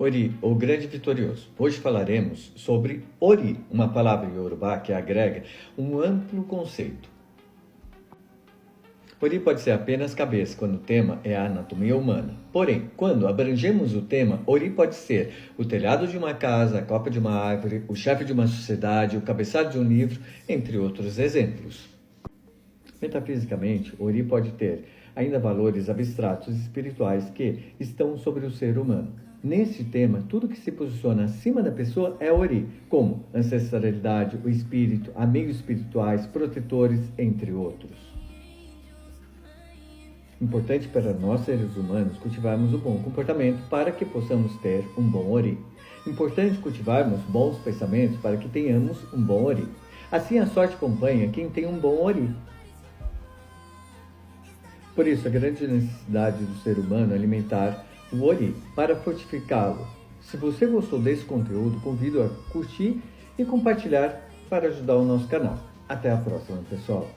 Ori, o grande vitorioso. Hoje falaremos sobre Ori, uma palavra iorubá que agrega um amplo conceito. Ori pode ser apenas cabeça, quando o tema é a anatomia humana. Porém, quando abrangemos o tema, Ori pode ser o telhado de uma casa, a copa de uma árvore, o chefe de uma sociedade, o cabeçalho de um livro, entre outros exemplos. Metafisicamente, Ori pode ter ainda valores abstratos e espirituais que estão sobre o ser humano. Nesse tema, tudo que se posiciona acima da pessoa é Ori, como ancestralidade, o espírito, amigos espirituais, protetores, entre outros. Importante para nós, seres humanos, cultivarmos o bom comportamento para que possamos ter um bom Ori. Importante cultivarmos bons pensamentos para que tenhamos um bom Ori. Assim a sorte acompanha quem tem um bom Ori. Por isso, a grande necessidade do ser humano é alimentar o Ori para fortificá-lo. Se você gostou desse conteúdo, convido a curtir e compartilhar para ajudar o nosso canal. Até a próxima, pessoal!